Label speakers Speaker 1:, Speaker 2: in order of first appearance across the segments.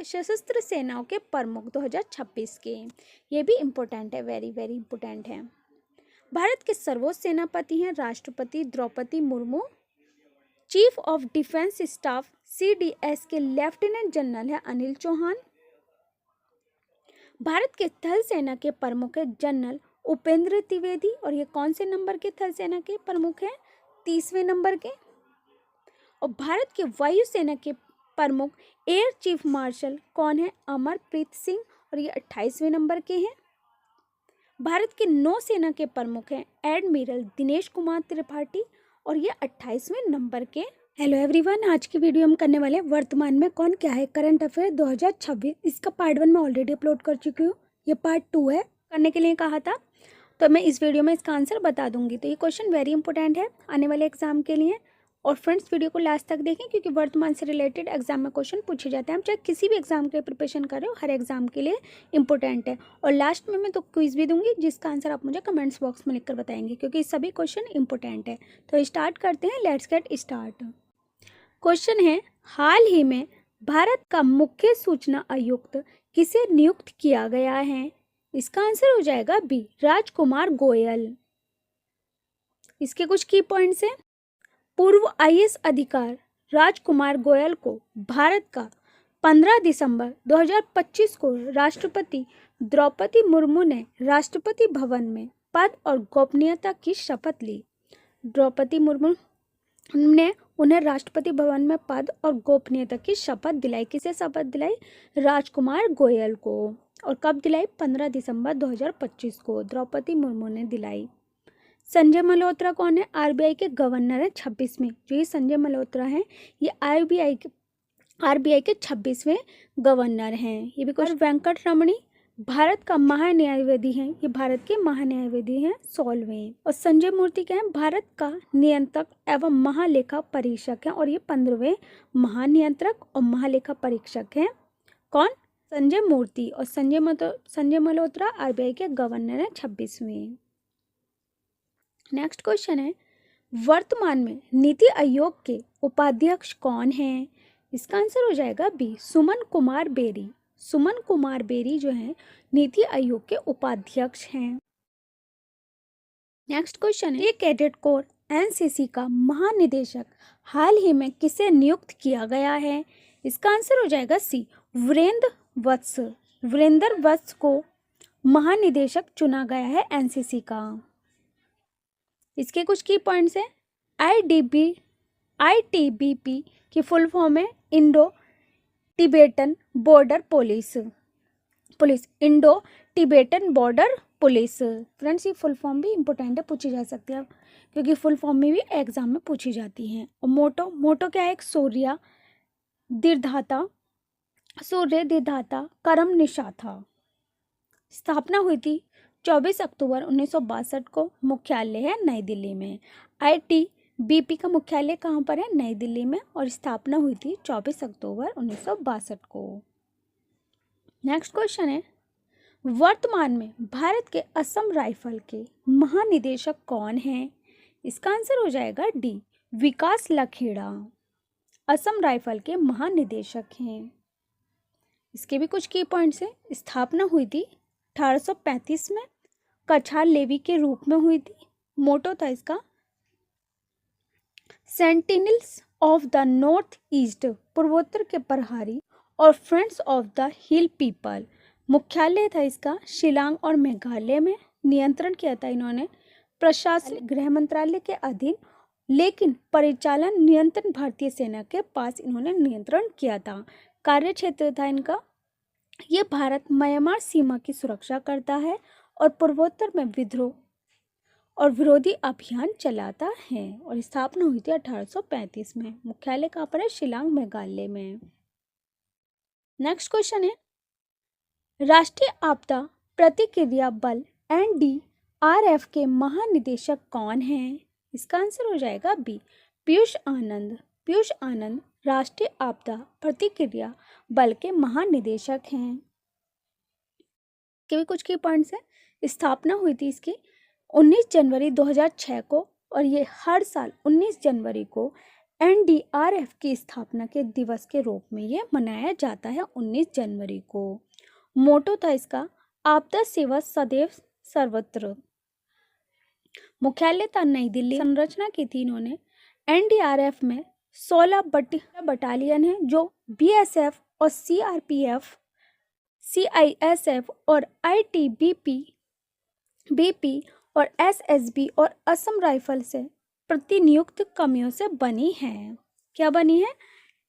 Speaker 1: के सशस्त्र सेनाओं के प्रमुख 2026 के। ये भी इम्पोर्टेंट है, वेरी वेरी इम्पोर्टेंट है। भारत के सर्वोच्च सेनापति हैं राष्ट्रपति Droupadi Murmu. Chief of defence staff CDS के लेफ्टिनेंट जनरल है अनिल चौहान। भारत के थल सेना के प्रमुख है जनरल उपेंद्र त्रिवेदी, और ये कौन से नंबर के थल सेना के प्रमुख हैं? 30वें नंबर के। और भारत के वायुसेना के प्रमुख एयर चीफ मार्शल कौन है? अमरप्रीत सिंह, और ये 28वें नंबर के हैं। भारत के नौसेना के प्रमुख हैं एडमिरल दिनेश कुमार त्रिपाठी, और ये 28वें नंबर के। हेलो एवरीवन, आज की वीडियो हम करने वाले हैं वर्तमान में कौन क्या है, करंट अफेयर 2026। इसका पार्ट 1 मैं ऑलरेडी अपलोड कर चुकी हूँ, ये पार्ट 2 है, करने के लिए कहा था, तो मैं इस वीडियो में इसका आंसर बता दूंगी। तो ये क्वेश्चन वेरी इंपॉर्टेंट है आने वाले एग्जाम के लिए, और फ्रेंड्स वीडियो को लास्ट तक देखें क्योंकि वर्तमान से रिलेटेड एग्जाम में क्वेश्चन पूछे जाते हैं। हम चाहे किसी भी एग्जाम के लिए प्रिपरेशन कर रहे हो, हर एग्जाम के लिए इंपॉर्टेंट है। और लास्ट में मैं तो क्विज भी दूंगी जिसका आंसर आप मुझे कमेंट्स बॉक्स में लिखकर बताएंगे, क्योंकि सभी क्वेश्चन इंपॉर्टेंट है। तो स्टार्ट करते हैं, लेट्स गेट स्टार्ट। क्वेश्चन है, हाल ही में भारत का मुख्य सूचना आयुक्त किसे नियुक्त किया गया है? इसका आंसर हो जाएगा बी, राजकुमार गोयल। इसके कुछ की पॉइंट्स हैं। पूर्व IAS अधिकारी राजकुमार गोयल को भारत का 15 दिसंबर 2025 को राष्ट्रपति द्रौपदी मुर्मू ने राष्ट्रपति भवन में पद और गोपनीयता की शपथ ली। द्रौपदी मुर्मू ने उन्हें राष्ट्रपति भवन में पद और गोपनीयता की शपथ दिलाई। किसे शपथ दिलाई? राजकुमार गोयल को। और कब दिलाई? 15 दिसंबर 2025 को द्रौपदी मुर्मू ने दिलाई। संजय मल्होत्रा कौन है? RBI के गवर्नर है 26वें। जो ये संजय मल्होत्रा हैं, ये RBI के 26वें गवर्नर हैं। ये भी कुछ। वेंकट रमणी भारत का महान्यायवादी हैं, ये भारत के महान्यायवादी हैं 16वें। और संजय मूर्ति क्या है? भारत का नियंत्रक एवं महालेखा परीक्षक हैं, और ये 15वें महानियंत्रक और महालेखा परीक्षक हैं। कौन? संजय मूर्ति। और संजय मल्होत्रा RBI के गवर्नर हैं 26वें। नेक्स्ट क्वेश्चन है, वर्तमान में नीति आयोग के उपाध्यक्ष कौन हैं? इसका आंसर हो जाएगा B, Suman Kumar berry. Suman Kumar berry जो है नीति आयोग के उपाध्यक्ष हैं। नेक्स्ट क्वेश्चन है, ये कैडेट कोर NCC का महानिदेशक हाल ही में किसे नियुक्त किया गया है? इसका आंसर हो जाएगा सी, वीरेंद्र वत्स को महानिदेशक चुना गया है NCC का। इसके कुछ की पॉइंट्स हैं। ITBP की फुल फॉर्म है Indo Tibetan border police. Indo Tibetan border police. Friends, ये फुल फॉर्म भी इंपॉर्टेंट है, पूछी जा सकती है क्योंकि फुल फॉर्म में भी एग्जाम में पूछी जाती हैं। और मोटो क्या है? एक सूर्य दीर्घाता करम निशा था। स्थापना हुई थी 24 अक्टूबर 1962 को। मुख्यालय है नई दिल्ली में। ITBP का मुख्यालय कहाँ पर है? नई दिल्ली में। और स्थापना हुई थी 24 अक्टूबर 1962 को। नेक्स्ट क्वेश्चन है, वर्तमान में भारत के असम राइफल के महानिदेशक कौन हैं? इसका आंसर हो जाएगा डी, विकास लखेड़ा। असम राइफल के महानिदेशक हैं। इसके भी कुछ की पॉइंट्स हैं। स्थापना हुई थी 1835 में, कछार लेवी के रूप में हुई थी। मोटो था इसका sentinels of the north east, पूर्वोत्तर के प्रहरी, और friends of the hill people. मुख्यालय था इसका शिलांग और मेघालय में। नियंत्रण किया था इन्होंने प्रशासन गृह मंत्रालय के अधीन, लेकिन परिचालन नियंत्रण भारतीय सेना के पास इन्होंने नियंत्रण किया था। कार्य क्षेत्र था इनका, ये भारत म्यांमार सीमा की सुरक्षा करता है और पूर्वोत्तर में विद्रोह और विरोधी अभियान चलाता है। और स्थापना हुई थी 1835 में। मुख्यालय कहाँ पर है? शिलांग मेघालय में। नेक्स्ट क्वेश्चन है, राष्ट्रीय आपदा प्रतिक्रिया बल NDRF के महानिदेशक कौन हैं? इसका आंसर हो जाएगा बी, पीयूष आनंद राष्ट्रीय आपदा प्रतिक्रिया बल के महानिदेशक हैं। के भी कुछ की पॉइंट्स हैं। स्थापना हुई थी इसकी 19 जनवरी 2006 को, और ये हर साल 19 जनवरी को एनडीआरएफ की स्थापना के दिवस के रूप में ये मनाया जाता है 19 जनवरी को। मोटो था इसका आपदा सेवा सदैव सर्वत्र। मुख्यालय था नई दिल्ली। संरचना की थी इन्होंने। एनडीआरएफ में 16 बटालियन है जो बीएसएफ और सीआरपीएफ, सीआईएसएफ और बीपी और एसएसबी और असम राइफल से प्रतिनियुक्त कमियों से बनी है। क्या बनी है?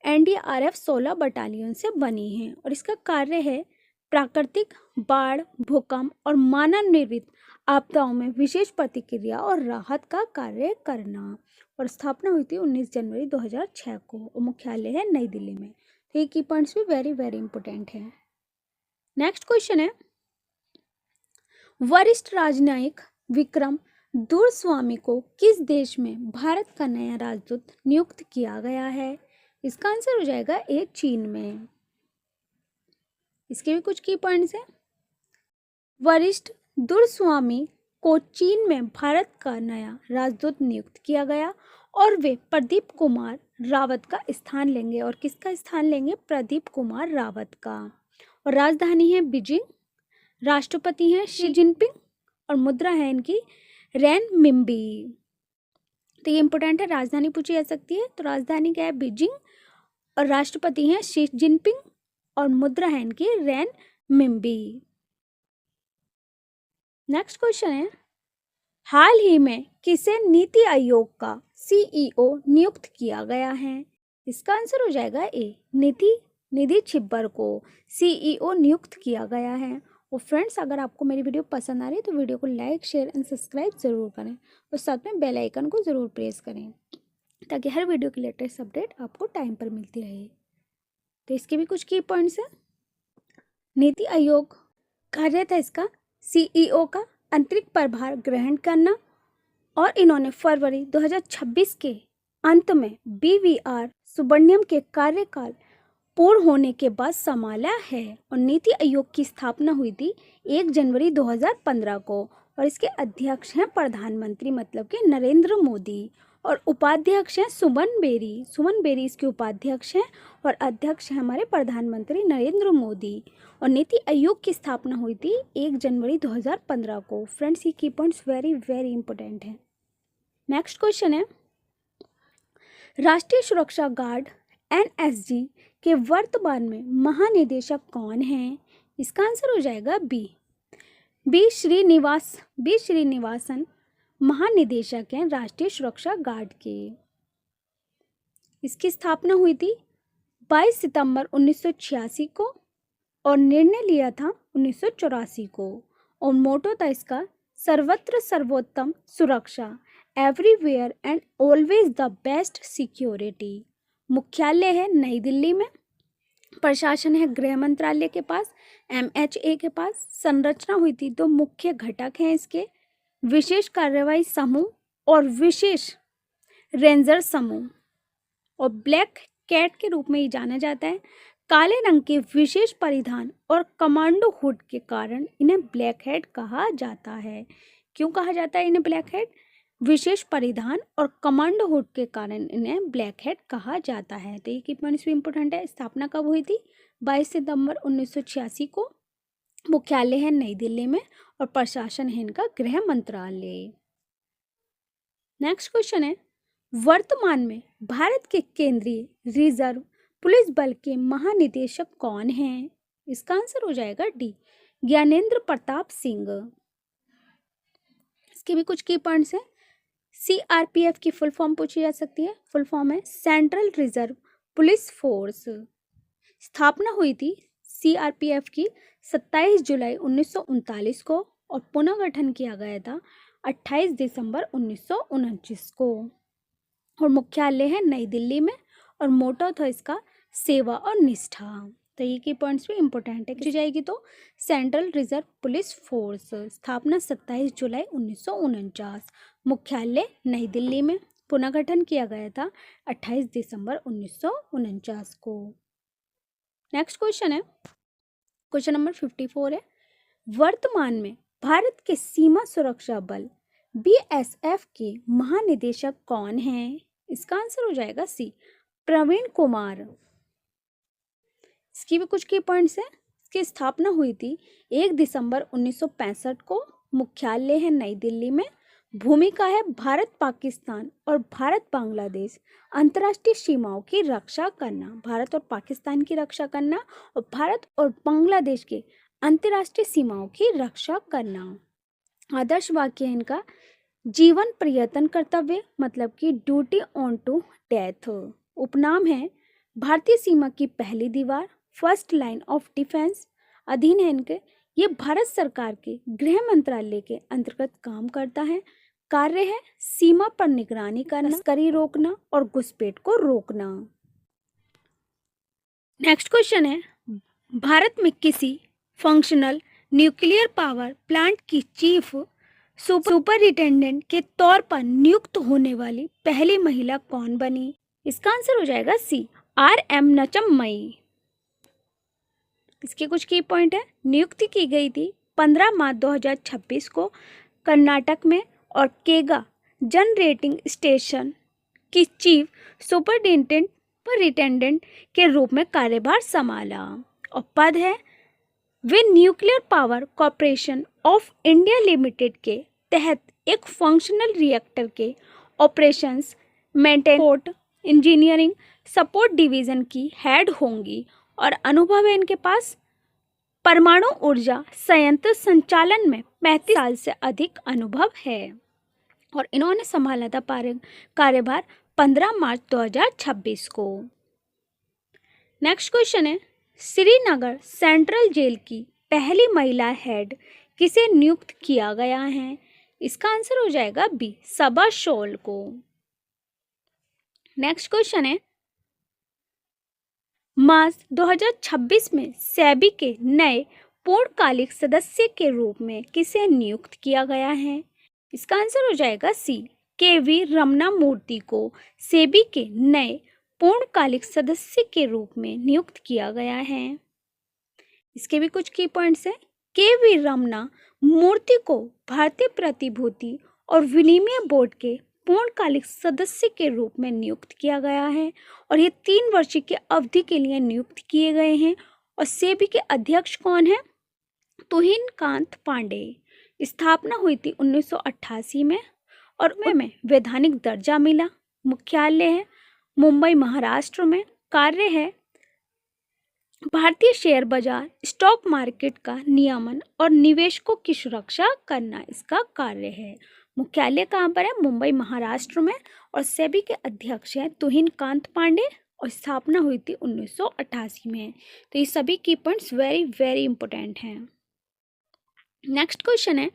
Speaker 1: एनडीआरएफ 16 बटालियन से बनी है और इसका कार्य है प्राकृतिक, बाढ़, भूकंप और मानव निर्मित आपदाओं में विशेष प्रतिक्रिया और राहत का कार्य करना। और स्थापना हुई थी 19 जनवरी 2006 को और मुख्यालय है नई दिल्ली में। तो ये की पॉइंट्स भी वेरी वेरी इंपॉर्टेंट है। नेक्स्ट क्वेश्चन है, वरिष्ठ राजनयिक विक्रम दुरस्वामी को किस देश में भारत का नया राजदूत नियुक्त किया गया है? इसका आंसर हो जाएगा ए, चीन में। इसके भी कुछ की पॉइंट्स हैं। वरिष्ठ दुरस्वामी को चीन में भारत का नया राजदूत नियुक्त किया गया और वे प्रदीप कुमार रावत का स्थान लेंगे। और किसका स्थान लेंगे? प्रदीप कुमार रावत का। और राजधानी है बीजिंग, राष्ट्रपति हैं शी जिनपिंग और मुद्रा है इनकी रेनमिंबी। तो ये इंपॉर्टेंट है, राजधानी पूछी जा सकती है। तो राजधानी क्या है? बीजिंग और राष्ट्रपति हैं शी जिनपिंग और मुद्रा है इनकी रेनमिंबी। नेक्स्ट क्वेश्चन है, हाल ही में किसे नीति आयोग का सीईओ नियुक्त किया गया है? इसका आंसर हो जाएगा ए, निधि छिब्बर को सीईओ नियुक्त किया गया है। और फ्रेंड्स, अगर आपको मेरी वीडियो पसंद आ रही है तो वीडियो को लाइक, शेयर एंड सब्सक्राइब ज़रूर करें और साथ में बेल आइकन को ज़रूर प्रेस करें ताकि हर वीडियो की लेटेस्ट अपडेट आपको टाइम पर मिलती रहे। तो इसके भी कुछ की पॉइंट्स हैं। नीति आयोग कार्य था इसका सीईओ का आंतरिक प्रभार ग्रहण करना और इन्होंने फरवरी 2026 के अंत में बीवीआर सुब्रमण्यम के कार्यकाल पूर्ण होने के बाद संभाला है। और नीति आयोग की स्थापना हुई थी 1 जनवरी 2015 को और इसके अध्यक्ष हैं प्रधानमंत्री मतलब के नरेंद्र मोदी और उपाध्यक्ष हैं सुमन बेरी इसके उपाध्यक्ष हैं और अध्यक्ष हैं हमारे प्रधानमंत्री नरेंद्र मोदी। और नीति आयोग की स्थापना हुई थी 1 जनवरी 2015 को। फ्रेंड्स, ये की पॉइंट्स वेरी वेरी इंपॉर्टेंट है। नेक्स्ट क्वेश्चन है, राष्ट्रीय सुरक्षा गार्ड एनएसजी के वर्तमान में महानिदेशक कौन हैं? इसका आंसर हो जाएगा बी श्रीनिवासन महानिदेशक हैं राष्ट्रीय सुरक्षा गार्ड के। इसकी स्थापना हुई थी 22 सितंबर 1986 को और निर्णय लिया था 1984 को। और मोटो था इसका सर्वत्र सर्वोत्तम सुरक्षा, everywhere and always the best security. मुख्यालय है नई दिल्ली में। प्रशासन है गृह मंत्रालय के पास, MHA के पास। संरचना हुई थी, 2 मुख्य घटक हैं इसके, विशेष कार्यवाही समूह और विशेष रेंजर समूह। और ब्लैक कैट के रूप में ये जाना जाता है। काले रंग के विशेष परिधान और कमांडो हुड के कारण इन्हें ब्लैक हेड कहा जाता है। क्यों कहा जाता है इन्हें ब्लैक हेड? विशेष परिधान और कमांडो हुड के कारण इन्हें ब्लैक हेड कहा जाता है। तो ये की पॉइंट्स भी इंपॉर्टेंट है। स्थापना कब हुई थी? 22 सितंबर 1986 को। मुख्यालय है नई दिल्ली में और प्रशासन है इनका गृह मंत्रालय। नेक्स्ट क्वेश्चन है, वर्तमान में भारत के केंद्रीय रिजर्व पुलिस बल के महानिदेशक कौन हैं? इसका आंसर हो जाएगा डी, ज्ञानेंद्र प्रताप सिंह। इसके भी कुछ की पॉइंट्स हैं। सीआरपीएफ की फुल फॉर्म पूछी जा सकती है। फुल फॉर्म है सेंट्रल रिजर्व पुलिस फोर्स। स्थापना हुई थी सीआरपीएफ की 27 जुलाई 1939 को और पुनर्गठन किया गया था 28 दिसंबर 1929 को। और मुख्यालय है नई दिल्ली में और मोटो था इसका सेवा और निष्ठा। तो ये की पॉइंट्स भी इंपॉर्टेंट है। जाएगी तो सेंट्रल रिजर्व पुलिस फोर्स। स्थापना 27 जुलाई 1949, मुख्यालय नई दिल्ली में, पुनर्गठन किया गया था 28 दिसंबर 1949 को। नेक्स्ट क्वेश्चन है, क्वेश्चन नंबर 54 है, वर्तमान में भारत के सीमा सुरक्षा बल BSF के महानिदेशक कौन हैं? इसका आंसर हो जाएगा सी, प्रवीण कुमार। इसकी भी कुछ की पॉइंट्स हैं। इसकी स्थापना हुई थी 1 दिसंबर 1965 को। मुख्यालय है नई दिल्ली में। भूमिका है भारत पाकिस्तान और भारत बांग्लादेश अंतर्राष्ट्रीय सीमाओं की रक्षा करना, भारत और पाकिस्तान की रक्षा करना और भारत और बांग्लादेश के अंतर्राष्ट्रीय सीमाओं की रक्षा करना। आदर्श वाक्य है इनका, जीवन पर्यटन कर्तव्य मतलब कि ड्यूटी ऑन टू डेथ। उपनाम है भारतीय सीमा की पहली दीवार, फर्स्ट लाइन ऑफ डिफेंस। अधीन है इनके, ये भारत सरकार के गृह मंत्रालय के अंतर्गत काम करता है। कार्य है सीमा पर निगरानी करना, तस्करी रोकना और घुसपैठ को रोकना। नेक्स्ट क्वेश्चन है, भारत में किसी फंक्शनल न्यूक्लियर पावर प्लांट की चीफ सुपरिटेंडेंट के तौर पर नियुक्त होने वाली पहली महिला कौन बनी? इसका आंसर हो जाएगा सी, R.M. नचम्मई। इसके कुछ की पॉइंट है। नियुक्ति की गई थी 15 मार्च 2026 को कर्नाटक में और केगा जनरेटिंग स्टेशन की चीफ सुपरिटेंडेंट के रूप में कार्यभार संभाला। और पद है वे nuclear power corporation of India limited के तहत एक फंक्शनल रिएक्टर के operations maintenance engineering support division की हेड होंगी और अनुभव है इनके पास परमाणु ऊर्जा संयंत्र संचालन में 35 साल से अधिक अनुभव है और इन्होंने संभाला था कार्यभार 15 मार्च 2026 को। नेक्स्ट क्वेश्चन है, श्रीनगर सेंट्रल जेल की पहली महिला हेड किसे नियुक्त किया गया है? इसका आंसर हो जाएगा बी, सबा शोल को। नेक्स्ट क्वेश्चन है, मार्च 2026 में सेबी के नए पूर्णकालिक सदस्य के रूप में किसे नियुक्त किया गया है? इसका आंसर हो जाएगा सी, के.वी. रमना मूर्ति को सेबी के नए पूर्णकालिक सदस्य के रूप में नियुक्त किया गया है। इसके भी कुछ की पॉइंट्स हैं। के.वी. रमना मूर्ति को भारतीय प्रतिभूति और विनिमय बोर्ड के पूर्णकालिक सदस्य के रूप में नियुक्त किया गया है और ये 3 वर्ष की अवधि के लिए नियुक्त किए गए हैं। और सेबी के अध्यक्ष कौन है? तुहिन कांत पांडे। स्थापना हुई थी 1988 में और में वैधानिक दर्जा मिला। मुख्यालय है मुंबई महाराष्ट्र में। कार्य है भारतीय शेयर बाजार स्टॉक मार्केट का नियमन और निवेशकों की सुरक्षा करना इसका कार्य है। मुख्यालय कहाँ पर है? मुंबई महाराष्ट्र में। और सेबी के अध्यक्ष हैं तुहिन कांत पांडे और स्थापना हुई थी 1988 में। तो ये सभी की पॉइंट्स वेरी वेरी इंपॉर्टेंट हैं। नेक्स्ट क्वेश्चन है,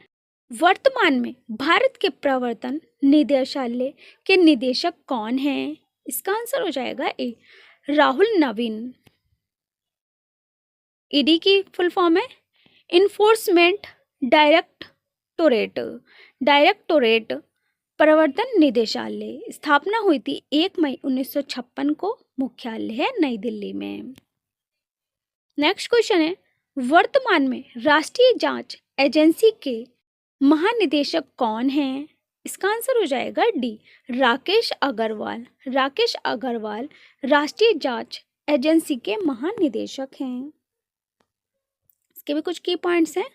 Speaker 1: वर्तमान में भारत के प्रवर्तन निदेशालय के निदेशक कौन हैं? इसका आंसर हो जाएगा ए, राहुल नवीन। ईडी की फुल फॉर्म है इन्फोर्समेंट डायरेक्टोरेट प्रवर्तन निदेशालय। स्थापना हुई थी 1 मई 1956 को। मुख्यालय है नई दिल्ली में। नेक्स्ट क्वेश्चन है, वर्तमान में राष्ट्रीय जांच एजेंसी के महानिदेशक कौन हैं? इसका आंसर हो जाएगा डी, राकेश अग्रवाल। राकेश अग्रवाल राष्ट्रीय जांच एजेंसी के महानिदेशक हैं। इसके भी कुछ की पॉइंट्स हैं।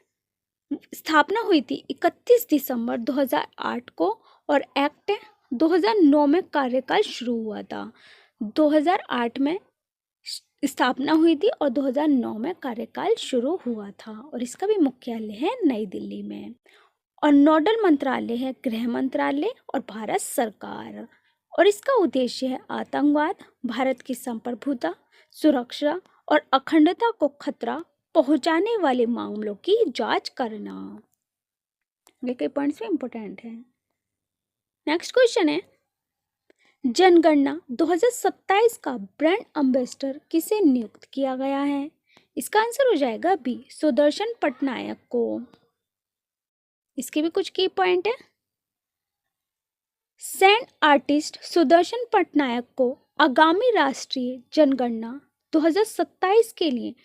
Speaker 1: स्थापना हुई थी 31 दिसंबर 2008 को और एक्ट 2009 में कार्यकाल शुरू हुआ था। 2008 में स्थापना हुई थी और 2009 में कार्यकाल शुरू हुआ था और इसका भी मुख्यालय है नई दिल्ली में। और नोडल मंत्रालय है गृह मंत्रालय और भारत सरकार और इसका उद्देश्य है आतंकवाद, भारत की संप्रभुता, सुरक्षा और अखंडता को खतरा पहुंचाने वाले मामलों की जांच करना। ये कई पॉइंट्स में इंपॉर्टेंट है। नेक्स्ट क्वेश्चन है, जनगणना 2027 का ब्रांड एम्बेसडर किसे नियुक्त किया गया है? इसका आंसर हो जाएगा बी, सुदर्शन पटनायक को। इसके भी कुछ की पॉइंट है। सैंड आर्टिस्ट सुदर्शन पटनायक को आगामी राष्ट्रीय जनगणना 2027 के लिए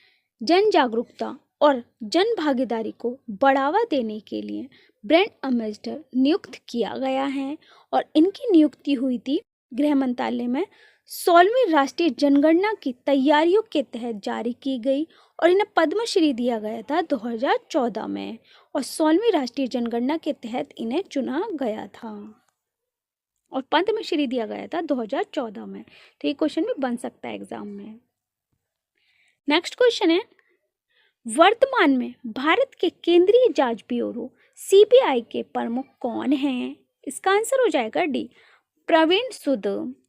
Speaker 1: जन जागरूकता और जन भागीदारी को बढ़ावा देने के लिए ब्रांड एम्बेसडर नियुक्त किया गया है और इनकी नियुक्ति हुई थी गृह मंत्रालय में 16वीं राष्ट्रीय जनगणना की तैयारियों के तहत जारी की गई और इन्हें पद्मश्री दिया गया था 2014 में, और 16वीं राष्ट्रीय जनगणना के तहत इन्हें चुना गया था और पद्मश्री दिया गया था 2014 में। तो ये क्वेश्चन भी बन सकता है एग्जाम में। नेक्स्ट क्वेश्चन है, वर्तमान में भारत के केंद्रीय जांच ब्यूरो सीबीआई के प्रमुख कौन हैं? इसका आंसर हो जाएगा डी, प्रवीण सूद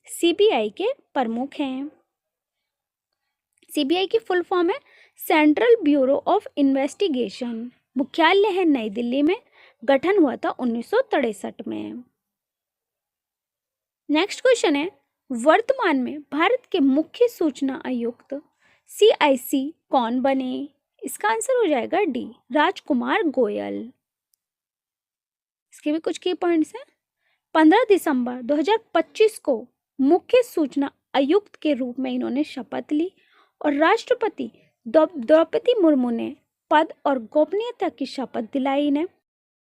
Speaker 1: सीबीआई के प्रमुख हैं। सीबीआई की फुल फॉर्म है सेंट्रल ब्यूरो ऑफ इन्वेस्टिगेशन। मुख्यालय है नई दिल्ली में। गठन हुआ था 1963 में। नेक्स्ट क्वेश्चन है, वर्तमान में भारत के मुख्य सूचना आयुक्त सीआईसी कौन बने? इसका आंसर हो जाएगा डी, राजकुमार गोयल। इसके भी कुछ की पॉइंट्स हैं। 15 दिसंबर 2025 को मुख्य सूचना आयुक्त के रूप में इन्होंने शपथ ली और राष्ट्रपति द्रौपदी मुर्मू ने पद और गोपनीयता की शपथ दिलाई इन्हें।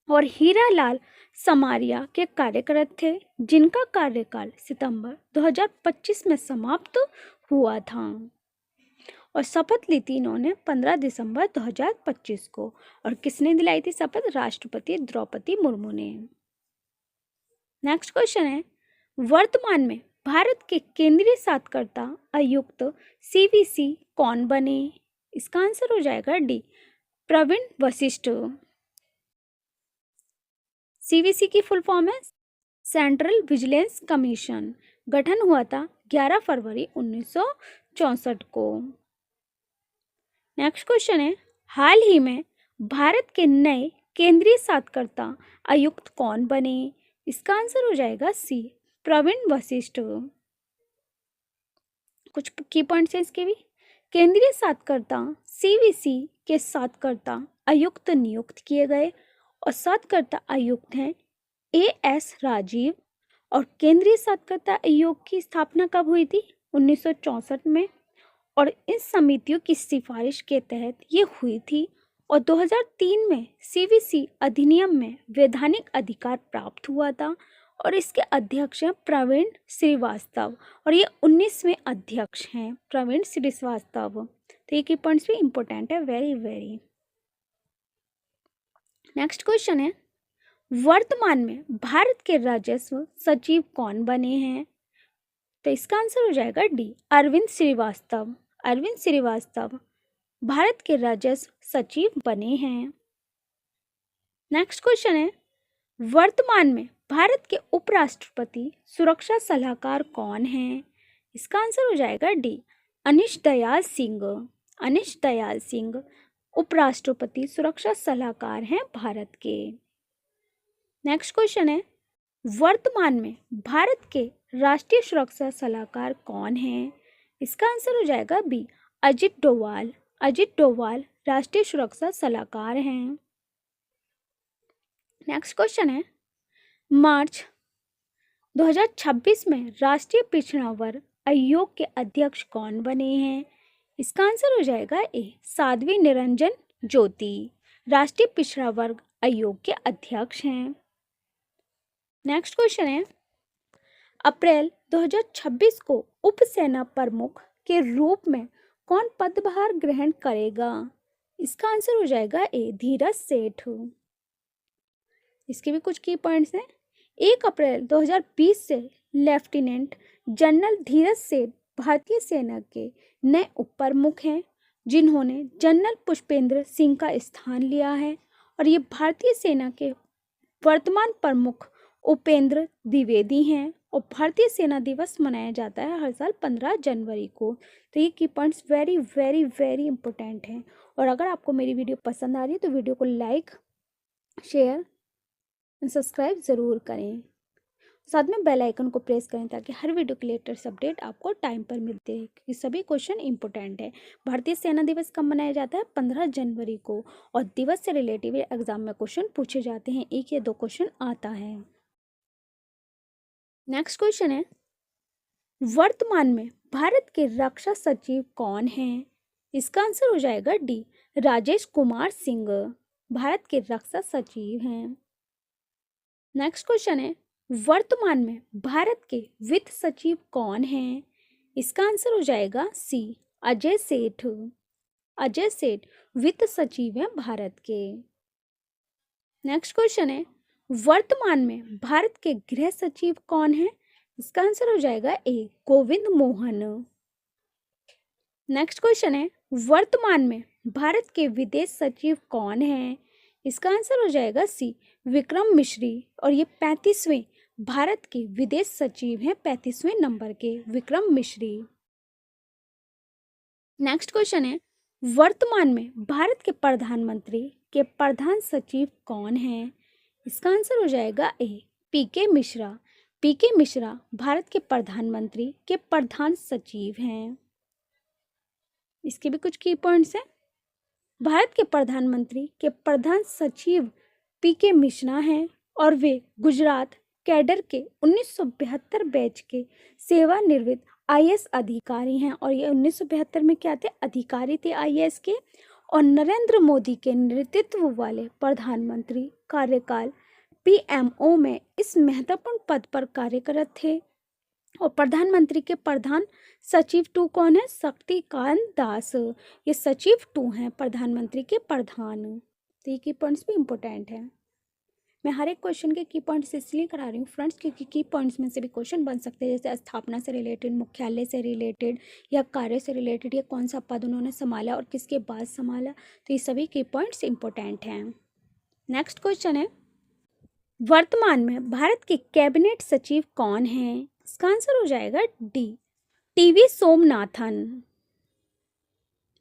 Speaker 1: और हीरा लाल समारिया के कार्यरत थे, जिनका कार्यकाल सितंबर 2025 में समाप्त हुआ था और शपथ ली थी इन्होंने 15 दिसंबर 2025 को। और किसने दिलाई थी शपथ? राष्ट्रपति द्रौपदी मुर्मू ने। नेक्स्ट क्वेश्चन है, वर्तमान में भारत के केंद्रीय साक्षरता आयुक्त सीवीसी कौन बने? इसका आंसर हो जाएगा डी, प्रवीण वशिष्ठ। सीवीसी की फुल फॉर्म है सेंट्रल विजिलेंस कमीशन। गठन हुआ था 11 फरवरी 1964 को। नेक्स्ट क्वेश्चन है, हाल ही में भारत के नए केंद्रीय साक्षरता आयुक्त कौन बने? इसका आंसर हो जाएगा सी, प्रवीण वशिष्ठ। कुछ की पॉइंट्स हैं इसके भी। केंद्रीय साक्षरता सीवीसी के साक्षरता आयुक्त नियुक्त किए गए और साक्षरता आयुक्त हैं एएस राजीव। और केंद्रीय साक्षरता आयोग की स्थापना कब हुई थी? 1964 में। और इस समितियों की सिफारिश के तहत ये हुई थी और 2003 में सीवीसी अधिनियम में वैधानिक अधिकार प्राप्त हुआ था और इसके अध्यक्ष हैं प्रवीण श्रीवास्तव और ये 19वें अध्यक्ष हैं प्रवीण श्रीवास्तव। तो ये की पॉइंट्स भी इंपॉर्टेंट है, वेरी वेरी। नेक्स्ट क्वेश्चन है, वर्तमान में भारत के राजस्व सचिव कौन बने हैं? तो इसका आंसर हो जाएगा डी, अरविंद श्रीवास्तव। अरविंद श्रीवास्तव भारत के राजस्व सचिव बने हैं। नेक्स्ट क्वेश्चन है, वर्तमान में भारत के उपराष्ट्रपति सुरक्षा सलाहकार कौन हैं? इसका आंसर हो जाएगा डी, अनिश दयाल सिंह। अनिश दयाल सिंह उपराष्ट्रपति सुरक्षा सलाहकार हैं भारत के। नेक्स्ट क्वेश्चन है, वर्तमान में भारत के राष्ट्रीय सुरक्षा सलाहकार कौन हैं? इसका आंसर हो जाएगा बी, अजित डोवाल। अजित डोवाल राष्ट्रीय सुरक्षा सलाहकार हैं। नेक्स्ट क्वेश्चन है, मार्च 2026 में राष्ट्रीय पिछड़ा वर्ग आयोग के अध्यक्ष कौन बने हैं? इसका आंसर हो जाएगा ए, साध्वी निरंजन ज्योति राष्ट्रीय पिछड़ा वर्ग आयोग के अध्यक्ष हैं। नेक्स्ट क्वेश्चन है, अप्रैल 2026 को उप सेना प्रमुख के रूप में कौन पदभार ग्रहण करेगा? इसका आंसर हो जाएगा ए, धीरज सेठ। इसके भी कुछ की पॉइंट्स हैं। 1 अप्रैल 2020 से लेफ्टिनेंट जनरल धीरज सेठ भारतीय सेना के नए उप प्रमुख हैं, जिन्होंने जनरल पुष्पेंद्र सिंह का स्थान लिया है और ये भारतीय सेना के वर्तमान प्रमुख उपेंद्र द्विवेदी हैं और भारतीय सेना दिवस मनाया जाता है हर साल 15 जनवरी को। तो ये की points very very very important हैं। और अगर आपको मेरी वीडियो पसंद आ रही है तो वीडियो को लाइक, शेयर एंड सब्सक्राइब ज़रूर करें। साथ में बेल आइकन को प्रेस करें ताकि हर वीडियो के लेटेस्ट अपडेट आपको टाइम पर मिलते हैं, क्योंकि सभी क्वेश्चन इंपॉर्टेंट है। भारतीय सेना दिवस कब मनाया जाता है? 15 जनवरी को। और दिवस से रिलेटिव एग्जाम में क्वेश्चन पूछे जाते हैं, 1 या 2 क्वेश्चन आता है। नेक्स्ट क्वेश्चन है, वर्तमान में भारत के रक्षा सचिव कौन हैं? इसका आंसर हो जाएगा डी, राजेश कुमार सिंह भारत के रक्षा सचिव हैं। नेक्स्ट क्वेश्चन है, वर्तमान में भारत के वित्त सचिव कौन हैं? इसका आंसर हो जाएगा सी, अजय सेठ। अजय सेठ वित्त सचिव हैं भारत के। नेक्स्ट क्वेश्चन है, वर्तमान में भारत के गृह सचिव कौन है? इसका आंसर हो जाएगा ए, गोविंद मोहन। नेक्स्ट क्वेश्चन है, वर्तमान में भारत के विदेश सचिव कौन है? इसका आंसर हो जाएगा सी, विक्रम मिश्री। और ये 35वें भारत के विदेश सचिव हैं, 35वें नंबर के विक्रम मिश्री। नेक्स्ट क्वेश्चन है, वर्तमान में भारत के प्रधानमंत्री के प्रधान सचिव कौन हैं? इसका आंसर हो जाएगा ए, पीके मिश्रा। पीके मिश्रा भारत के प्रधानमंत्री के प्रधान सचिव हैं। इसके भी कुछ की पॉइंट्स हैं। भारत के प्रधानमंत्री के प्रधान सचिव पीके मिश्रा हैं और वे गुजरात कैडर के 1972 बैच के सेवानिवृत्त आईएएस अधिकारी हैं। और ये 1972 में क्या थे? अधिकारी थे आईएएस के। और नरेंद्र मोदी के नेतृत्व वाले प्रधानमंत्री कार्यकाल पीएमओ में इस महत्वपूर्ण पद पर कार्यरत थे। और प्रधानमंत्री के प्रधान सचिव 2 कौन है? शक्तिकांत दास। ये सचिव 2 हैं प्रधानमंत्री के प्रधान। तो ये की पॉइंट्स भी इम्पोर्टेंट है। मैं हर एक क्वेश्चन के की पॉइंट्स इसलिए करा रही हूँ फ्रेंड्स, क्योंकि की पॉइंट्स में से भी क्वेश्चन बन सकते हैं, जैसे स्थापना से रिलेटेड, मुख्यालय से रिलेटेड, या कार्य से रिलेटेड, या कौन सा पद उन्होंने संभाला और किसके बाद संभाला। तो ये सभी की पॉइंट्स इंपॉर्टेंट हैं। नेक्स्ट क्वेश्चन है, वर्तमान में भारत के कैबिनेट सचिव कौन है? इसका आंसर हो जाएगा डी, टीवी सोमनाथन।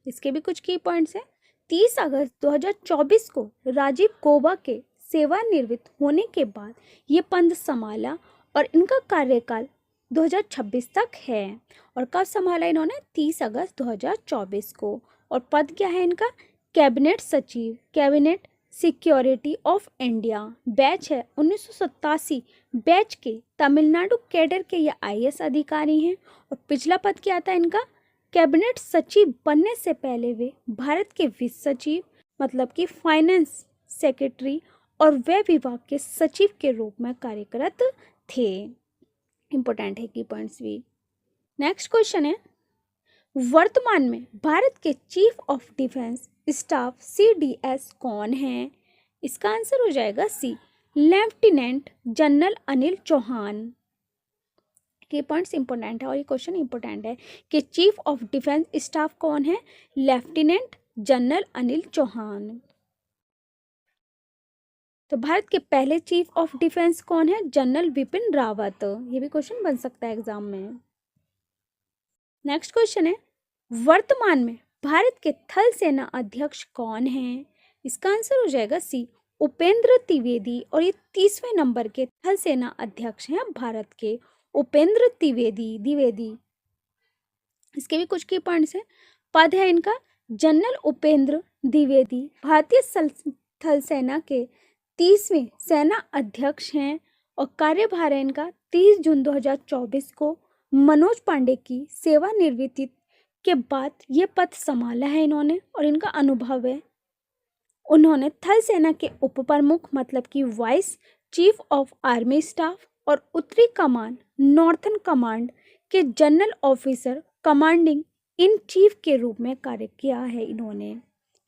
Speaker 1: इसके भी कुछ की पॉइंट्स हैं। 30 अगस्त 2024 को राजीव गौबा के सेवानिवृत्त होने के बाद ये पद संभाला और इनका कार्यकाल 2026 तक है। और कब संभाला इन्होंने? 30 अगस्त 2024 को। और पद क्या है इनका? कैबिनेट सचिव, cabinet security of India. Batch है 1987 बैच के तमिलनाडु कैडर के ये आईएएस अधिकारी हैं। और पिछला पद क्या था इनका? कैबिनेट सचिव बनने से पहले वे भारत के वित्त सचिव, मतलब कि फाइनेंस सेक्रेटरी और व्यय विभाग के सचिव के रूप में कार्यरत थे। इंपॉर्टेंट है की पॉइंट्स भी। नेक्स्ट क्वेश्चन है, वर्तमान में भारत के chief of defence staff CDS कौन है? इसका आंसर हो जाएगा सी, लेफ्टिनेंट जनरल अनिल चौहान। के पॉइंट्स इंपॉर्टेंट है और ये क्वेश्चन इंपॉर्टेंट है कि चीफ ऑफ डिफेंस स्टाफ कौन है? Lieutenant general Anil Chauhan. तो भारत के पहले चीफ ऑफ डिफेंस कौन है? जनरल विपिन रावत। ये भी क्वेश्चन बन सकता है एग्जाम में। नेक्स्ट क्वेश्चन है, वर्तमान में भारत के थल सेना अध्यक्ष कौन है? इसका आंसर हो जाएगा सी, उपेंद्र द्विवेदी। और ये 30वें नंबर के थल सेना अध्यक्ष हैं भारत के, उपेंद्र द्विवेदी। इसके भी कुछ की पॉइंट्स हैं। पद है इनका जनरल उपेंद्र द्विवेदी, भारतीय थल सेना के 30वें सेना अध्यक्ष हैं। और कार्यभार है इनका 30 जून 2024 को मनोज पांडे की सेवानिवृत्ति के बाद ये पद संभाला है इन्होंने। और इनका अनुभव है, उन्होंने थल सेना के उप प्रमुख, मतलब कि vice chief of army staff और उत्तरी कमान, नॉर्थन कमांड के general officer commanding in chief के रूप में कार्य किया है इन्होंने।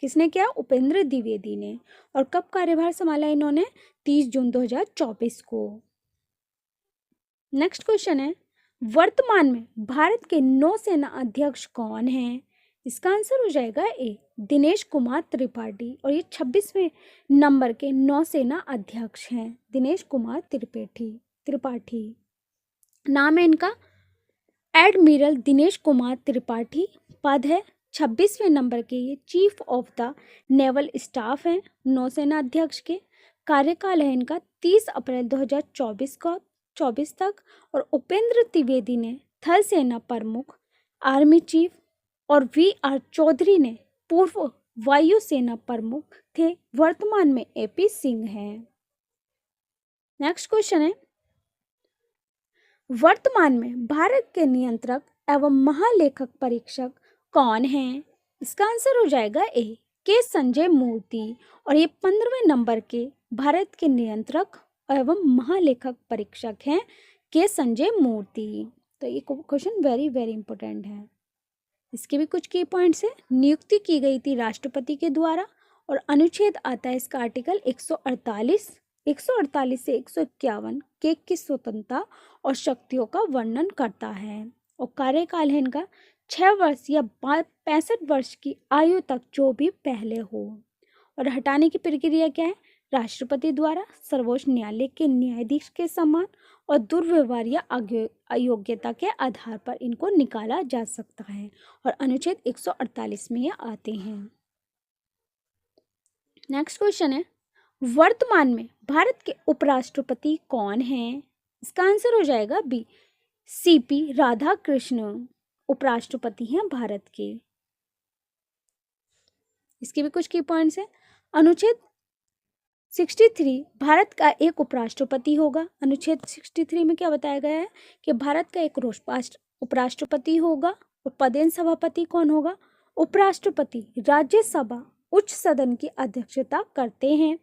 Speaker 1: किसने किया? उपेंद्र द्विवेदी ने। और कब कार्यभार संभाला इन्होंने? 30 जून 2024 को। नेक्स्ट क्वेश्चन है, वर्तमान में भारत के नौसेना अध्यक्ष कौन हैं? इसका आंसर हो जाएगा ए, दिनेश कुमार त्रिपाठी। और ये 26वें नंबर के नौसेना अध्यक्ष हैं, दिनेश कुमार त्रिपाठी। नाम है इनका एडमिरल दिनेश कुमार त्रिपाठी। पद है 26वें नंबर के, ये chief of the naval staff हैं नौसेना अध्यक्ष के। कार्यकाल है इनका 30 अप्रैल 2024 तक। और उपेंद्र द्विवेदी ने थल सेना प्रमुख, आर्मी चीफ, और वी.आर. चौधरी ने पूर्व वायु सेना प्रमुख थे। वर्तमान में ए.पी. सिंह हैं। नेक्स्ट क्वेश्चन है, वर्तमान में भारत के नियंत्रक एवं महालेखक परीक्षक कौन हैं? इसका आंसर हो जाएगा ए, के संजय मूर्ति। और ये 15वें नंबर के भारत के नियंत्रक एवं महालेखक परीक्षक हैं के संजय मूर्ति। तो ये क्वेश्चन वेरी वेरी इंपॉर्टेंट है। इसके भी कुछ की पॉइंट्स है। नियुक्ति की गई थी राष्ट्रपति के द्वारा और अनुच्छेद आता है इसका आर्टिकल 148 से 151 केक की स्वतंत्रता और शक्तियों का वर्णन करता है। और कार्यकाल है इनका 6 वर्ष या 65 वर्ष की आयु तक जो भी पहले हो। और हटाने की प्रक्रिया क्या है? राष्ट्रपति द्वारा सर्वोच्च न्यायालय के न्यायाधीश के समान और दुर्व्यवहार या अयोग्यता के आधार पर इनको निकाला जा सकता है। और अनुच्छेद 148 में ये आते हैं। नेक्स्ट क्वेश्चन है, वर्तमान में भारत के उपराष्ट्रपति कौन हैं? इसका आंसर हो जाएगा बी, सीपी राधाकृष्ण उपराष्ट्रपति हैं भारत के। इसके भी कुछ की पॉइंट्स हैं। अनुच्छेद 63 भारत का एक उपराष्ट्रपति होगा। अनुच्छेद 63 में क्या बताया गया है कि भारत का एक उपराष्ट्रपति होगा। और पदेन सभापति कौन होगा? उपराष्ट्रपति राज्यसभा उच्च सदन की अध्यक्षता करते हैं।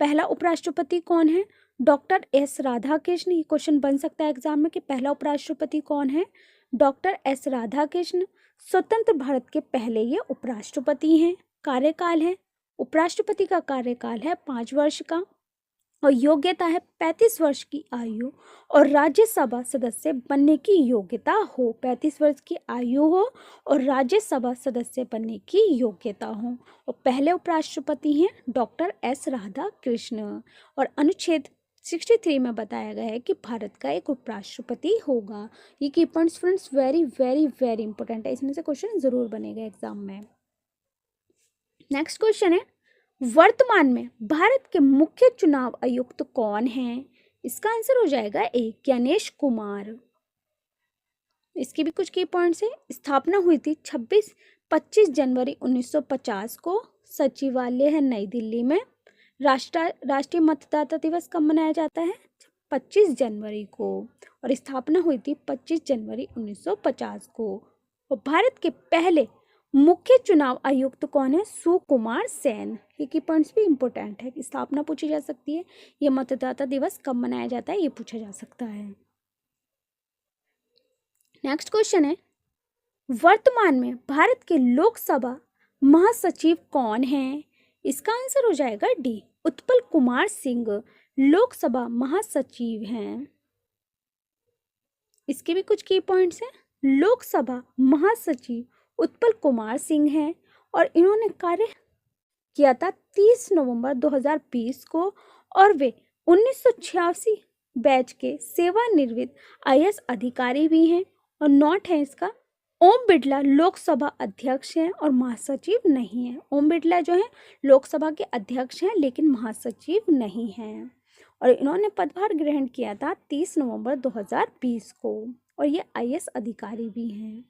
Speaker 1: पहला उपराष्ट्रपति कौन है? Doctor S Radhakrishna. ये क्वेश्चन बन सकता है एग्जाम में कि पहला उपराष्ट्रपति कौन है? डॉक्टर एस राधाकृष्ण स्वतंत्र भारत के पहले ये उपराष्ट्रपति हैं। कार्यकाल है, उपराष्ट्रपति का कार्यकाल है 5 वर्ष का और योग्यता है 35 वर्ष की आयु और राज्यसभा सदस्य बनने की योग्यता हो। 35 वर्ष की आयु हो और राज्यसभा सदस्य बनने की योग्यता हो। और पहले उपराष्ट्रपति हैं डॉक्टर एस राधाकृष्ण। और अनुच्छेद 63 में बताया गया है कि भारत का एक उपराष्ट्रपति होगा। ये की points friends very very very important है, इसमें से क्वेश्चन जरूर बनेगा एग्जाम में। नेक्स्ट क्वेश्चन है, वर्तमान में भारत के मुख्य चुनाव आयुक्त कौन हैं? इसका आंसर हो जाएगा ए, ज्ञानेश कुमार। इसकी भी कुछ की पॉइंट्स है। स्थापना हुई थी 25 जनवरी 1950 को। सचिवालय है नई दिल्ली में। राष्ट्रीय मतदाता दिवस कब मनाया जाता है? 25 जनवरी को। और स्थापना हुई थी 25 जनवरी 1950 को। और भारत के पहले मुख्य चुनाव आयुक्त कौन है? सुकुमार सेन। ये की पॉइंट्स भी इंपॉर्टेंट है। स्थापना पूछी जा सकती है। ये मतदाता दिवस कब मनाया जाता है ये पूछा जा सकता है। नेक्स्ट क्वेश्चन है, वर्तमान में भारत के लोकसभा महासचिव कौन हैं? इसका आंसर हो जाएगा डी, उत्पल कुमार सिंह लोकसभा महासचिव हैं। इसके भी कुछ की पॉइंट्स हैं। लोकसभा महासचिव उत्पल कुमार सिंह हैं और इन्होंने कार्य किया था 30 नवंबर 2020 को और वे 1986 बैच के सेवानिवृत्त IAS अधिकारी भी हैं। और नोट है इसका, ओम बिड़ला लोकसभा अध्यक्ष हैं और महासचिव नहीं है। ओम बिड़ला जो है लोकसभा के अध्यक्ष हैं लेकिन महासचिव नहीं हैं। और इन्होंने पदभार ग्रहण किया था 30 नवंबर 2020 को और ये IAS अधिकारी भी हैं।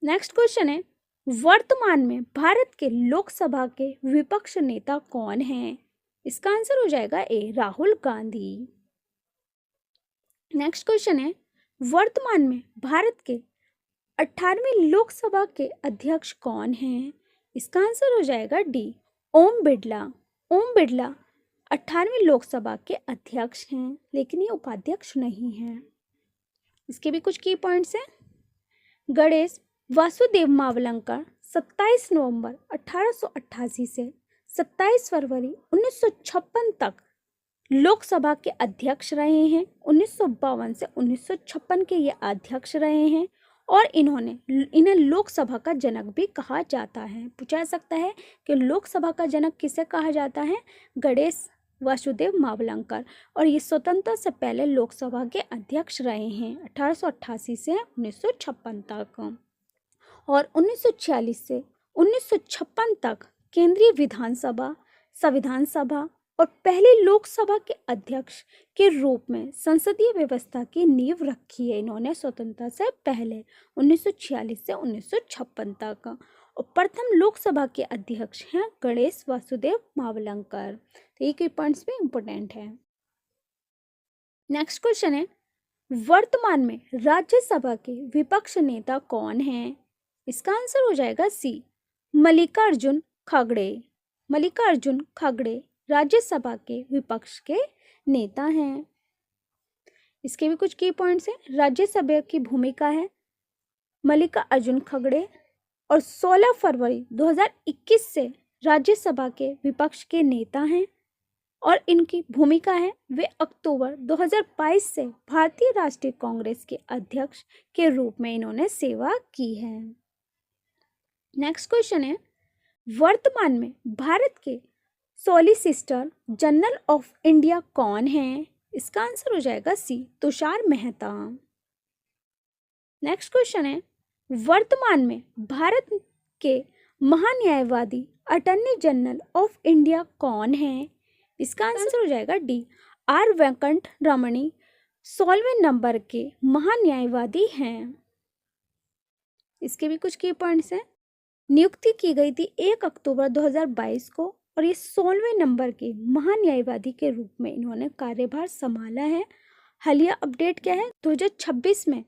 Speaker 1: नेक्स्ट क्वेश्चन है, वर्तमान में भारत के लोकसभा के विपक्ष नेता कौन हैं? इसका आंसर हो जाएगा ए, राहुल गांधी। नेक्स्ट क्वेश्चन है, वर्तमान में भारत के 18वीं लोकसभा के अध्यक्ष कौन हैं? इसका आंसर हो जाएगा डी, ओम बिड़ला। ओम बिड़ला 18वीं लोकसभा के अध्यक्ष हैं लेकिन ये उपाध्यक्ष नहीं हैं। इसके भी कुछ की पॉइंट्स हैं। गणेश वासुदेव मावलंकर 27 नवंबर 1888 से 27 फरवरी 1956 तक लोकसभा के अध्यक्ष रहे हैं। 1952 से 1956 के ये अध्यक्ष रहे हैं और इन्हें लोकसभा का जनक भी कहा जाता है। पूछा जा सकता है कि लोकसभा का जनक किसे कहा जाता है? गणेश वासुदेव मावलंकर। और ये स्वतंत्रता से पहले लोकसभा के अध्यक्ष रहे हैं 1888 से 1956 तक। और 1946 से 1956 तक केंद्रीय विधानसभा, संविधान सभा और पहली लोकसभा के अध्यक्ष के रूप में संसदीय व्यवस्था की नींव रखी है इन्होंने स्वतंत्रता से पहले 1946 से 1956 तक। और प्रथम लोकसभा के अध्यक्ष हैं गणेश वासुदेव मावलंकर। तो ये पॉइंट्स भी इंपॉर्टेंट है। नेक्स्ट क्वेश्चन है, वर्तमान में राज्यसभा के विपक्ष नेता कौन हैं? इसका आंसर हो जाएगा सी, मल्लिकार्जुन खड़गे। मल्लिकार्जुन खड़गे राज्यसभा के विपक्ष के नेता हैं। इसके भी कुछ की पॉइंट्स हैं। राज्यसभा की भूमिका है मल्लिका अर्जुन खड़गे और 16 फरवरी 2021 से राज्यसभा के विपक्ष के नेता हैं और इनकी भूमिका है वे अक्टूबर 2022 से भारतीय राष्ट्रीय कांग्रेस के अध्यक्ष के रूप में इन्होंने सेवा की है। नेक्स्ट क्वेश्चन है, वर्तमान में भारत के सॉलिसिटर जनरल ऑफ इंडिया कौन है? इसका आंसर हो जाएगा सी, तुषार मेहता। नेक्स्ट क्वेश्चन है, वर्तमान में भारत के महान्यायवादी अटॉर्नी जनरल ऑफ इंडिया कौन है? इसका आंसर हो जाएगा D, are Venkat Ramani 16वें number के महान्यायवादी हैं। इसके भी कुछ की पॉइंट्स हैं। नियुक्ति की गई थी 1 अक्टूबर 2022 को और ये 16वें नंबर के महान्यायवादी के रूप में इन्होंने कार्यभार संभाला है। हालिया अपडेट क्या है, 2026 में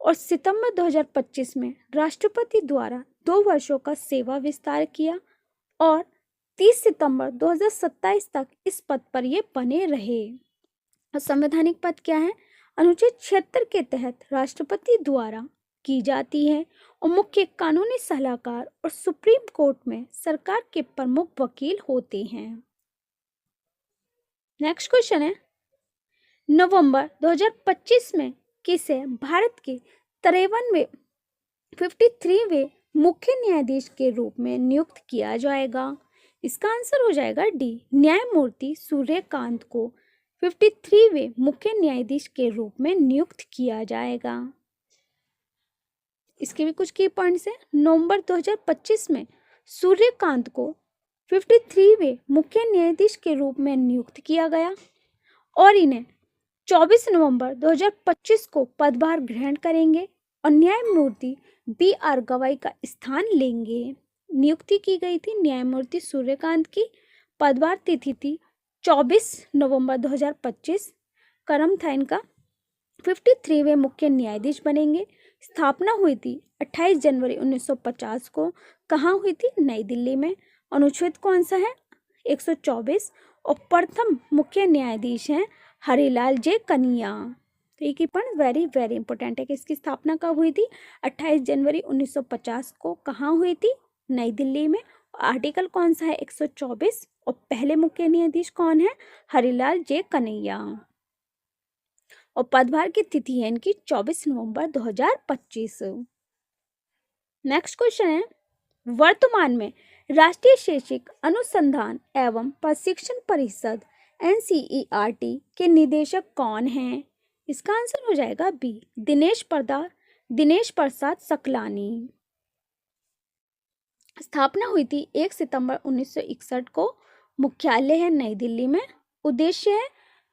Speaker 1: और सितंबर 2025 में राष्ट्रपति द्वारा 2 वर्षों का सेवा विस्तार किया और 30 सितंबर 2027 तक इस पद पर ये बने रहे। और संवैधानिक पद क्या है, अनुच्छेद 76 के तहत राष्ट्रपति द्वारा की जाती है और मुख्य कानूनी सलाहकार और सुप्रीम कोर्ट में सरकार के प्रमुख वकील होते हैं। नेक्स्ट क्वेश्चन है, नवंबर 2025 में किसे भारत के 53वें मुख्य न्यायाधीश के रूप में नियुक्त किया जाएगा? इसका आंसर हो जाएगा डी, न्यायमूर्ति सूर्यकांत को 53वें मुख्य न्यायाधीश के रूप में नियुक्त किया जाएगा। इसके भी कुछ की पॉइंट्स हैं। नवंबर 2025 में सूर्यकांत को 53वें मुख्य न्यायाधीश के रूप में नियुक्त किया गया और इन्हें 24 नवंबर 2025 को पदभार ग्रहण करेंगे और न्यायमूर्ति BR गवाई का स्थान लेंगे। नियुक्ति की गई थी न्यायमूर्ति सूर्यकांत की, पदभार तिथि थी 24 नवंबर 2025। क्रम था इनका 53वें मुख्य न्यायाधीश बनेंगे। स्थापना हुई थी 28 जनवरी 1950 को। कहाँ हुई थी? नई दिल्ली में। अनुच्छेद कौन सा है? 124 और प्रथम मुख्य न्यायाधीश हैं हरिलाल जे कनिया। तो ये की पॉइंट वेरी वेरी इंपॉर्टेंट है कि इसकी स्थापना कब हुई थी? 28 जनवरी 1950 को। कहाँ हुई थी? नई दिल्ली में। आर्टिकल कौन सा है? 124 और पहले मुख्य न्यायाधीश कौन है? हरिलाल जे कन्हैया और पदभार की तिथि है इनकी 24 नवंबर 2025। नेक्स्ट क्वेश्चन है, वर्तमान में राष्ट्रीय शैक्षिक अनुसंधान एवं प्रशिक्षण परिषद NCERT के निदेशक कौन हैं? इसका आंसर हो जाएगा बी, दिनेश प्रसाद सकलानी। स्थापना हुई थी 1 सितंबर 1961 को। मुख्यालय है नई दिल्ली में। उद्देश्य है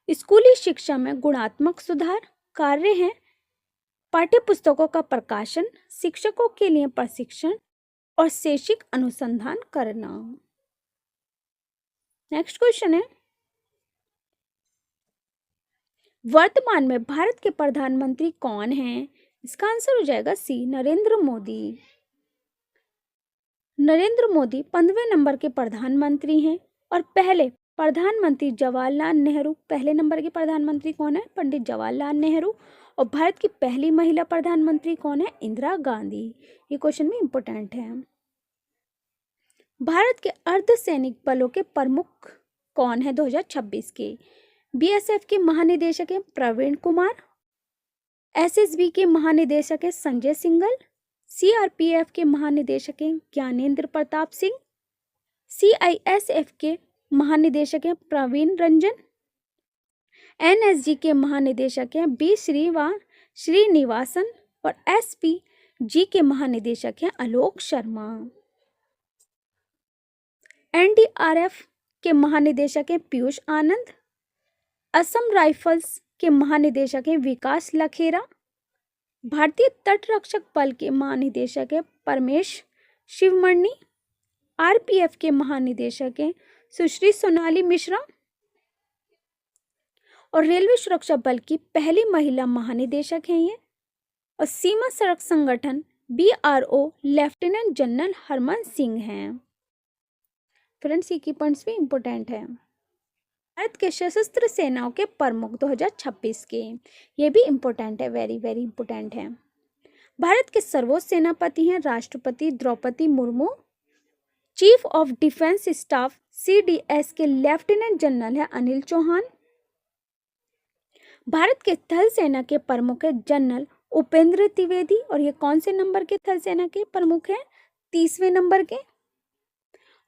Speaker 1: स्कूली शिक्षा में गुणात्मक सुधार। कार्य है पाठ्य पुस्तकों का प्रकाशन, शिक्षकों के लिए प्रशिक्षण और शैक्षिक अनुसंधान करना। नेक्स्ट क्वेश्चन है, वर्तमान में भारत के प्रधानमंत्री कौन हैं? इसका आंसर हो जाएगा सी, नरेंद्र मोदी। नरेंद्र मोदी 15वें नंबर के प्रधानमंत्री हैं और पहले प्रधानमंत्री जवाहरलाल नेहरू। पहले नंबर के प्रधानमंत्री कौन है? पंडित जवाहरलाल नेहरू। और भारत की पहली महिला प्रधानमंत्री कौन है? इंदिरा गांधी। ये क्वेश्चन भी इंपॉर्टेंट है। भारत के अर्धसैनिक बलों के प्रमुख कौन है 2026 के? BSF के महानिदेशक हैं प्रवीण कुमार, SSB के महानिदेशक हैं संजय सिंघल, CRPF के महानिदेशक हैं ज्ञानेंद्र प्रताप सिंह, CISF के महानिदेशक हैं प्रवीण रंजन, NSG के महानिदेशक हैं B श्रीनिवासन और SPG के महानिदेशक हैं आलोक शर्मा। NDRF के महानिदेशक हैं पीयूष आनंद, असम राइफल्स के महानिदेशक हैं विकास लखेरा, भारतीय तटरक्षक बल के महानिदेशक हैं परमेश शिवमणि, RPF के महानिदेशक हैं सुश्री सोनाली मिश्रा और रेलवे सुरक्षा बल की पहली महिला महानिदेशक हैं ये। और सीमा सड़क संगठन BRO lieutenant general Harman Singh हैं। फ्रेंड्स, ये की पॉइंट्स भी इंपॉर्टेंट है। भारत के सशस्त्र सेनाओं के प्रमुख 2026 के, ये भी इम्पोर्टेंट है, वेरी वेरी इम्पोर्टेंट है। भारत के सर्वोच्च सेनापति हैं राष्ट्रपति Droupadi Murmu. Chief of defence staff CDS के लेफ्टिनेंट जनरल है अनिल चौहान। भारत के थल सेना के प्रमुख है जनरल उपेंद्र त्रिवेदी, और ये कौन से नंबर के थल सेना के प्रमुख हैं? 30वें नंबर के।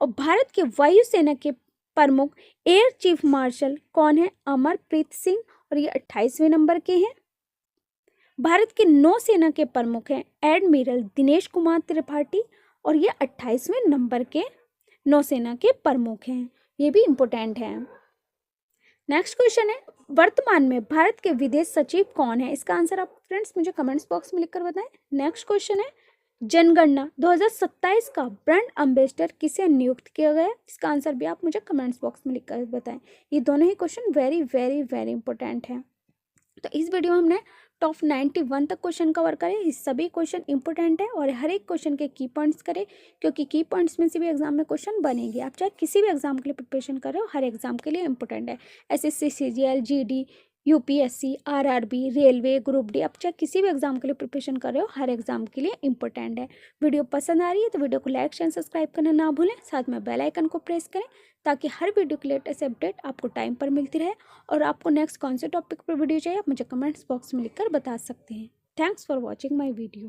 Speaker 1: और भारत के वायुसेना के प्रमुख एयर चीफ मार्शल कौन है? अमरप्रीत सिंह, और ये 28वें नंबर के हैं। भारत के नौसेना के प्रमुख हैं एडमिरल दिनेश कुमार त्रिपाठी, और ये 28वें नंबर के नौसेना के प्रमुख हैं, ये भी इम्पोर्टेंट है। नेक्स्ट क्वेश्चन है, वर्तमान में भारत के विदेश सचिव कौन है? इसका आंसर आप फ्रेंड्स मुझे कमेंट्स बॉक्स में लिखकर बताएं। नेक्स्ट क्वेश्चन है, जनगणना 2027 का ब्रांड एम्बेसडर किसे नियुक्त किया गया? इसका आंसर भी आप मुझे कमेंट्स बॉक्स में लिखकर बताएं। ये दोनों ही question very very very important है। तो इस वीडियो में हमने टॉप 91 तक क्वेश्चन कवर करे। ये सभी क्वेश्चन इंपॉर्टेंट है और हर एक क्वेश्चन के की पॉइंट्स करें, क्योंकि की पॉइंट्स में से भी एग्जाम में क्वेश्चन बनेंगे। आप चाहे किसी भी एग्जाम के लिए प्रिपरेशन कर रहे हो, हर एग्जाम के लिए इंपॉर्टेंट है। SSC CGL GD UPSC RRB railway group D, आप चाहे किसी भी एग्जाम के लिए प्रिपरेशन कर रहे हो, हर एग्जाम के लिए इंपॉर्टेंट है। वीडियो पसंद आ रही है तो वीडियो को लाइक शेयर सब्सक्राइब करना ना भूलें, साथ में बेल आइकन को प्रेस करें ताकि हर वीडियो की लेटेस्ट अपडेट आपको टाइम पर मिलती रहे। और आपको नेक्स्ट कौन से टॉपिक पर वीडियो चाहिए आप मुझे कमेंट्स बॉक्स में लिखकर बता सकते हैं। Thanks for watching my video.